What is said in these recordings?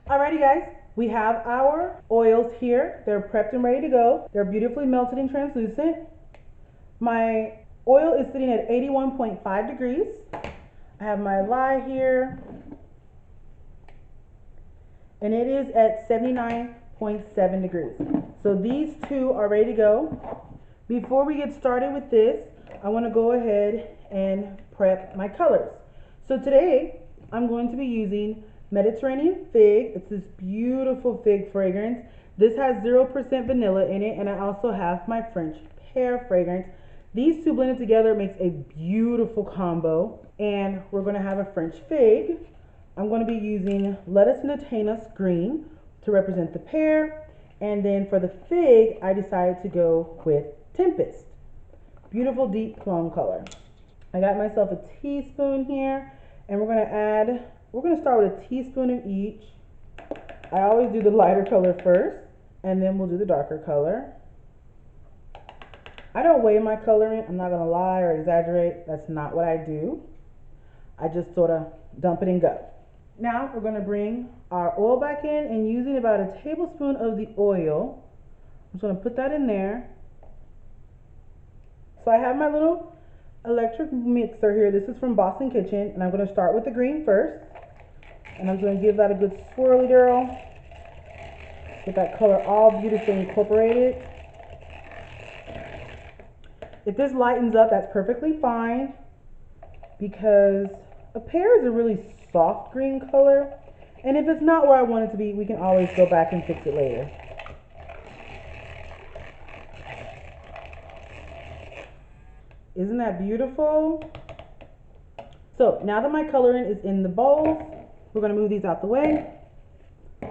Alrighty guys, we have our oils here. They're prepped and ready to go. They're beautifully melted and translucent. My oil is sitting at 81.5 degrees. I have my lye here, and it is at 79.7 degrees. So these two are ready to go. Before we get started with this, I want to go ahead and prep my colors. So today, I'm going to be using Mediterranean Fig. It's this beautiful fig fragrance. This has 0% vanilla in it, and I also have my French Pear fragrance. These two blended together makes a beautiful combo, and we're going to have a French Fig. I'm going to be using Lettuce Natanus Green to represent the pear, and then for the fig, I decided to go with Tempest. Beautiful deep plum color. I got myself a teaspoon here, and we're going to start with a teaspoon of each. I always do the lighter color first, and then we'll do the darker color. I don't weigh my coloring, I'm not going to lie or exaggerate. That's not what I do. I just sort of dump it and go. Now we're going to bring our oil back in, and using about a tablespoon of the oil, I'm just going to put that in there. So I have my little electric mixer here. This is from Boston Kitchen, and I'm going to start with the green first. And I'm going to give that a good swirly girl. Get that color all beautifully incorporated. If this lightens up, that's perfectly fine, because a pear is a really soft green color. And if it's not where I want it to be, we can always go back and fix it later. Isn't that beautiful? So now that my coloring is in the bowls, we're going to move these out the way.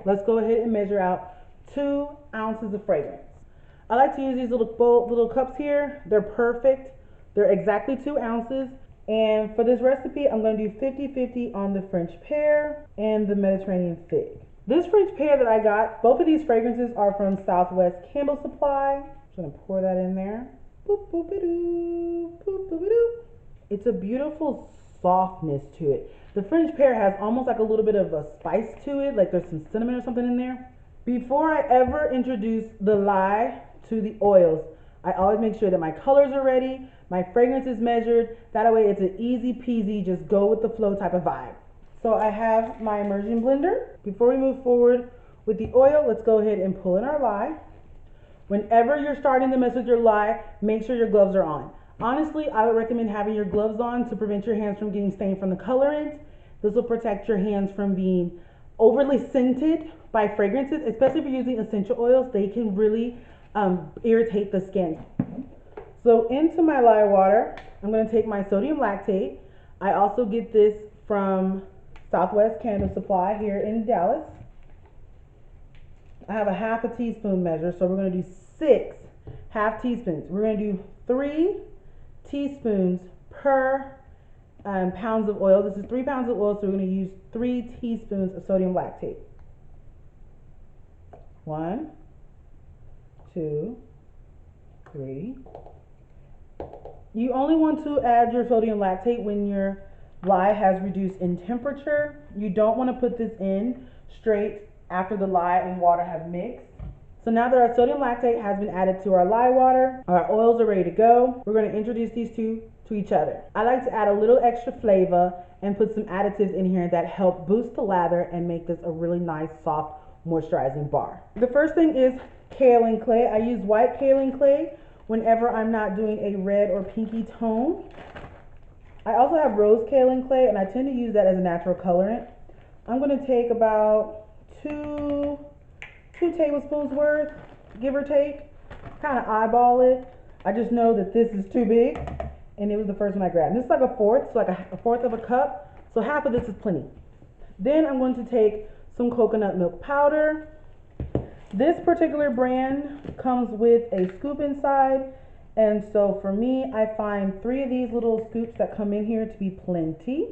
Let's go ahead and measure out 2 ounces of fragrance. I like to use these little cups here. They're perfect. They're exactly 2 ounces. And for this recipe, I'm going to do 50-50 on the French Pear and the Mediterranean Fig. This French Pear that I got, both of these fragrances are from Southwest Candle Supply. I'm just going to pour that in there. Boop, boop-a-doo, boop, boop-a-doo. It's a beautiful softness to it. The French Pear has almost like a little bit of a spice to it, like there's some cinnamon or something in there. Before I ever introduce the lye to the oils, I always make sure that my colors are ready, my fragrance is measured. That way it's an easy peasy, just go with the flow type of vibe. So I have my immersion blender. Before we move forward with the oil, let's go ahead and pull in our lye. Whenever you're starting to mess with your lye, make sure your gloves are on. Honestly, I would recommend having your gloves on to prevent your hands from getting stained from the colorant. This will protect your hands from being overly scented by fragrances, especially if you're using essential oils. They can really irritate the skin. So into my lye water, I'm going to take my sodium lactate. I also get this from Southwest Candle Supply here in Dallas. I have a half a teaspoon measure, so we're going to do 6 half teaspoons. We're going to do 3 teaspoons per pounds of oil. This is 3 pounds of oil, so we're going to use 3 teaspoons of sodium lactate. 1, 2, 3. You only want to add your sodium lactate when your lye has reduced in temperature. You don't want to put this in straight after the lye and water have mixed. So now that our sodium lactate has been added to our lye water, our oils are ready to go. We're going to introduce these two to each other. I like to add a little extra flavor and put some additives in here that help boost the lather and make this a really nice, soft, moisturizing bar. The first thing is kaolin clay. I use white kaolin clay whenever I'm not doing a red or pinky tone. I also have rose kaolin clay, and I tend to use that as a natural colorant. I'm going to take about 2 tablespoons worth, give or take. Kind of eyeball it. I just know that this is too big, and it was the first one I grabbed. This is like a fourth, so like a fourth of a cup, so half of this is plenty. Then I'm going to take some coconut milk powder. This particular brand comes with a scoop inside, and so for me, I find 3 of these little scoops that come in here to be plenty.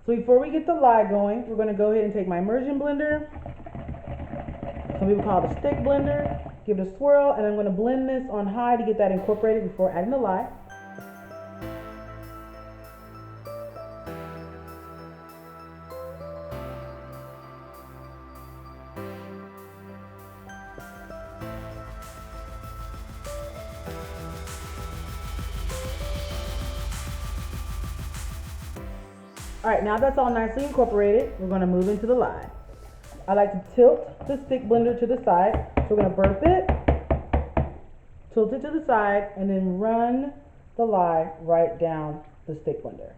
So before we get the lye going, we're going to go ahead and take my immersion blender. Some people call it a stick blender. Give it a swirl, and I'm going to blend this on high to get that incorporated before adding the lye. All right, now that's all nicely incorporated, we're gonna move into the lye. I like to tilt the stick blender to the side. So we're gonna burp it, tilt it to the side, and then run the lye right down the stick blender.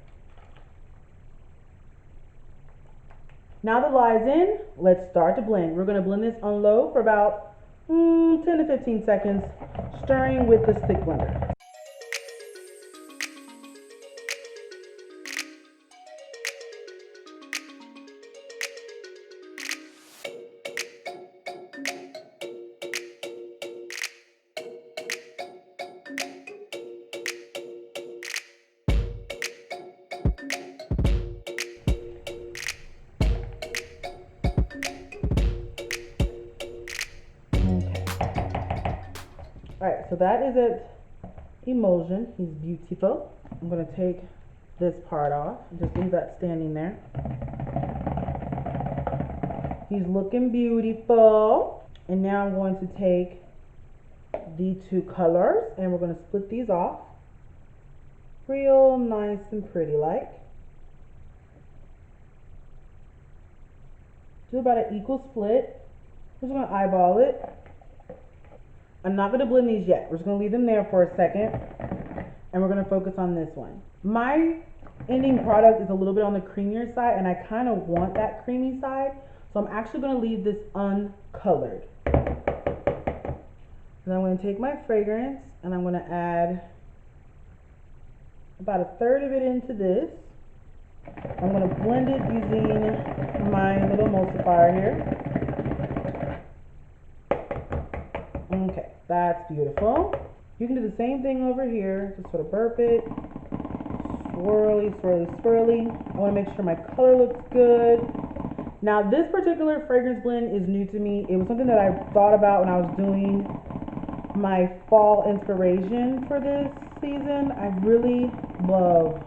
Now the lye's in, let's start to blend. We're gonna blend this on low for about 10 to 15 seconds, stirring with the stick blender. Alright, so that is it, emulsion. He's beautiful. I'm going to take this part off and just leave that standing there. He's looking beautiful. And now I'm going to take the two colors and we're going to split these off. Real nice and pretty like. Do about an equal split. We're just going to eyeball it. I'm not going to blend these yet. We're just going to leave them there for a second. And we're going to focus on this one. My ending product is a little bit on the creamier side, and I kind of want that creamy side. So I'm actually going to leave this uncolored. And I'm going to take my fragrance, and I'm going to add about a third of it into this. I'm going to blend it using my little emulsifier here. Okay, that's beautiful. You can do the same thing over here. Just sort of burp it. Swirly, swirly, swirly. I want to make sure my color looks good. Now, this particular fragrance blend is new to me. It was something that I thought about when I was doing my fall inspiration for this season. I really love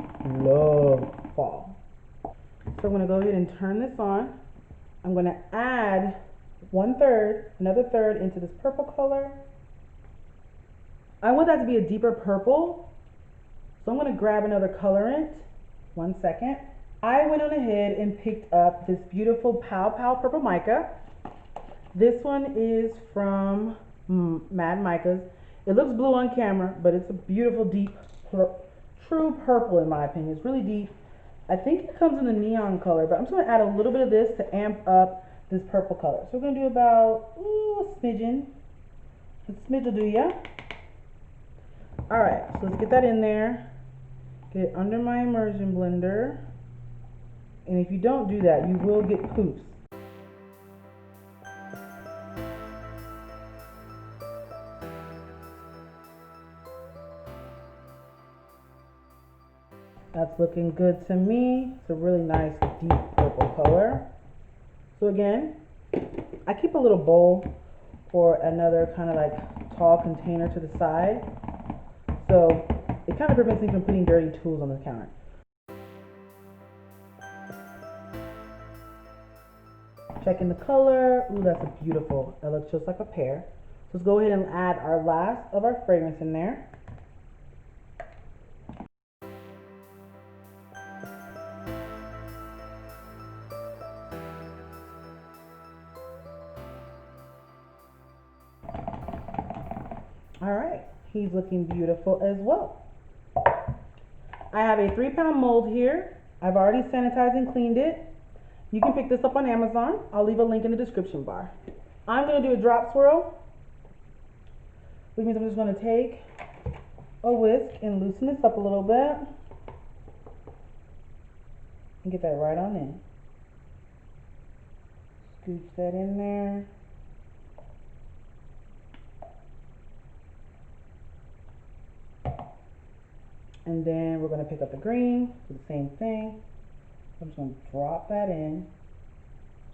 fall. So I'm going to go ahead and turn this on. I'm going to add another third into this purple color. I want that to be a deeper purple, so I'm going to grab another colorant. 1 second. I went on ahead and picked up this beautiful Pow Pow Purple Mica. This one is from Mad Micas. It looks blue on camera, but it's a beautiful deep, true purple in my opinion. It's really deep. I think it comes in the neon color, but I'm just going to add a little bit of this to amp up this purple color. So we're going to do about a smidgen. A smidge will do ya. Alright, so let's get that in there. Get it under my immersion blender. And if you don't do that, you will get poofs. That's looking good to me. It's a really nice deep purple color. So again, I keep a little bowl or another kind of like tall container to the side. So it kind of prevents me from putting dirty tools on the counter. Checking the color. Ooh, that's a beautiful. That looks just like a pear. So let's go ahead and add our last of our fragrance in there. Alright, he's looking beautiful as well. I have a 3-pound mold here. I've already sanitized and cleaned it. You can pick this up on Amazon. I'll leave a link in the description bar. I'm going to do a drop swirl, which means I'm just going to take a whisk and loosen this up a little bit and get that right on in. Scooch that in there. And then we're going to pick up the green, do the same thing. I'm just going to drop that in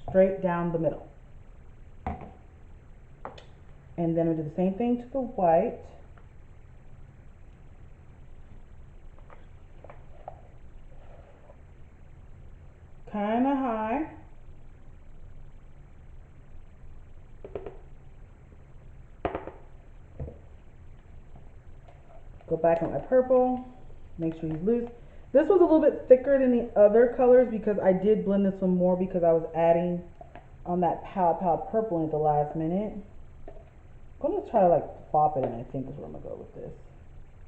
straight down the middle. And then we do the same thing to the white. Kind of high. Go back on my purple. Make sure he's loose. This was a little bit thicker than the other colors because I did blend this one more because I was adding on that Pow purple at the last minute. I'm gonna try to like plop it in, I think is where I'm gonna go with this.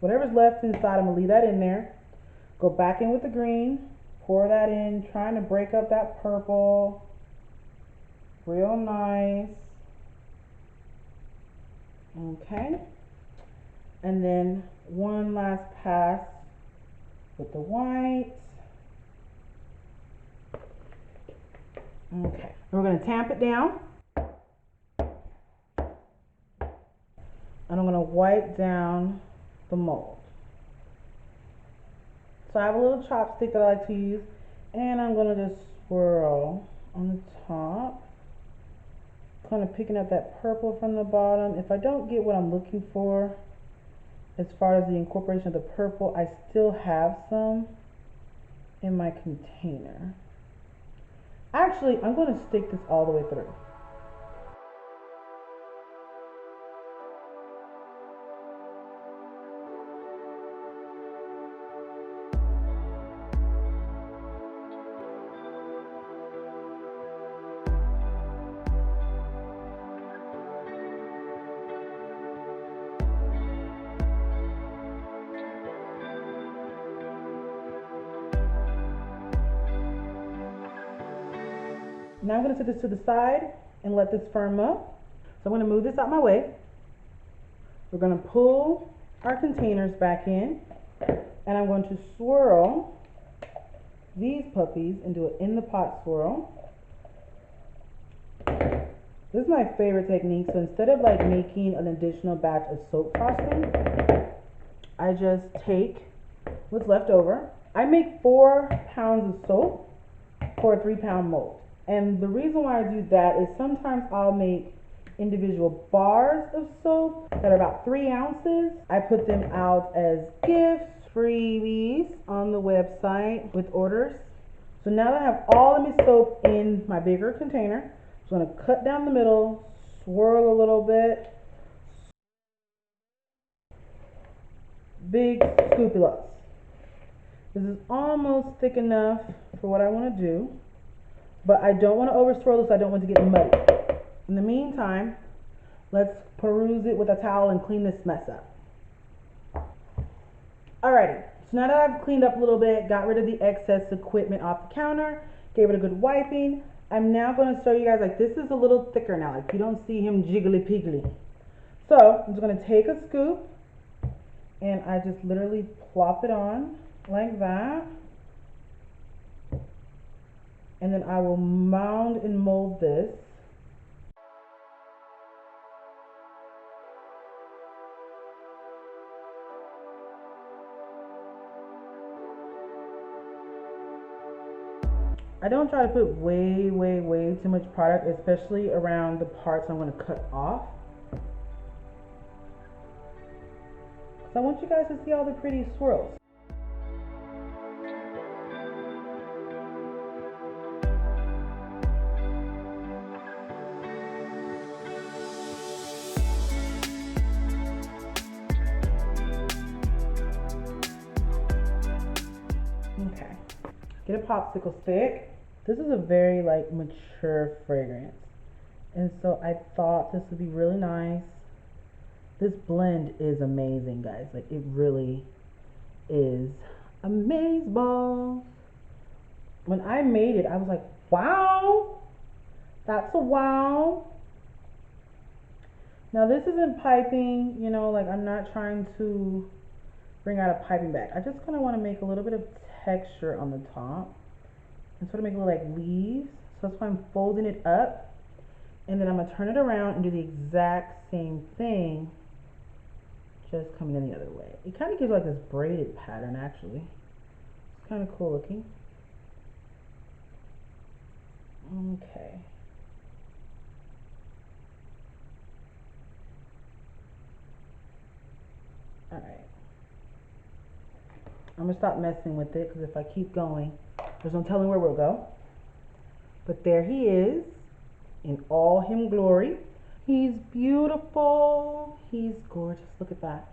Whatever's left inside, I'm gonna leave that in there. Go back in with the green, pour that in, trying to break up that purple. Real nice. Okay. And then one last pass with the white. Okay. And we're gonna tamp it down. And I'm gonna wipe down the mold. So I have a little chopstick that I like to use, and I'm gonna just swirl on the top, kind of picking up that purple from the bottom. If I don't get what I'm looking for as far as the incorporation of the purple, I still have some in my container. Actually, I'm gonna stick this all the way through. Now I'm going to set this to the side and let this firm up. So I'm going to move this out my way. We're going to pull our containers back in, and I'm going to swirl these puppies and do an in the pot swirl. This is my favorite technique. So instead of like making an additional batch of soap frosting, I just take what's left over. I make 4 pounds of soap for a 3-pound mold. And the reason why I do that is sometimes I'll make individual bars of soap that are about 3 ounces. I put them out as gifts, freebies on the website with orders. So now that I have all of my soap in my bigger container, I'm going to cut down the middle, swirl a little bit, big scoopy lots. This is almost thick enough for what I want to do, but I don't want to over swirl this, so I don't want it to get muddy. In the meantime, let's peruse it with a towel and clean this mess up. Alrighty, so now that I've cleaned up a little bit, got rid of the excess equipment off the counter, gave it a good wiping, I'm now going to show you guys, like, this is a little thicker now, like you don't see him jiggly piggly. So I'm just going to take a scoop and I just literally plop it on like that. And then I will mound and mold this. I don't try to put way too much product, especially around the parts I'm going to cut off. So I want you guys to see all the pretty swirls. Okay, get a popsicle stick. This is a very like mature fragrance, and so I thought this would be really nice. This blend is amazing, guys. Like, it really is amazing. When I made it, I was like, wow, that's a wow. Now this isn't piping, you know, like I'm not trying to bring out a piping bag. I just kind of want to make a little bit of texture on the top and sort of make it look like leaves. So that's why I'm folding it up, and then I'm gonna turn it around and do the exact same thing, just coming in the other way. It kind of gives like this braided pattern actually. It's kind of cool looking. Okay. Alright. I'm gonna stop messing with it because if I keep going, there's no telling where we'll go. But there he is in all him glory. He's beautiful. He's gorgeous. Look at that.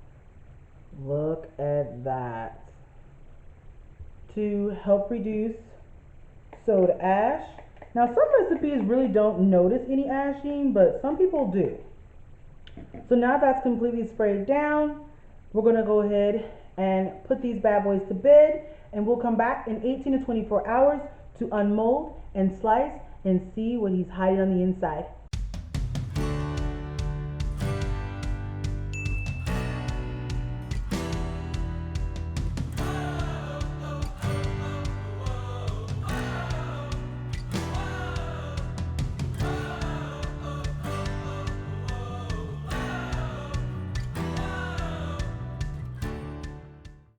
Look at that. to help reduce soda ash. Now some recipes really don't notice any ashing, but some people do. So now that's completely sprayed down, we're gonna go ahead and put these bad boys to bed, and we'll come back in 18 to 24 hours to unmold and slice and see what he's hiding on the inside.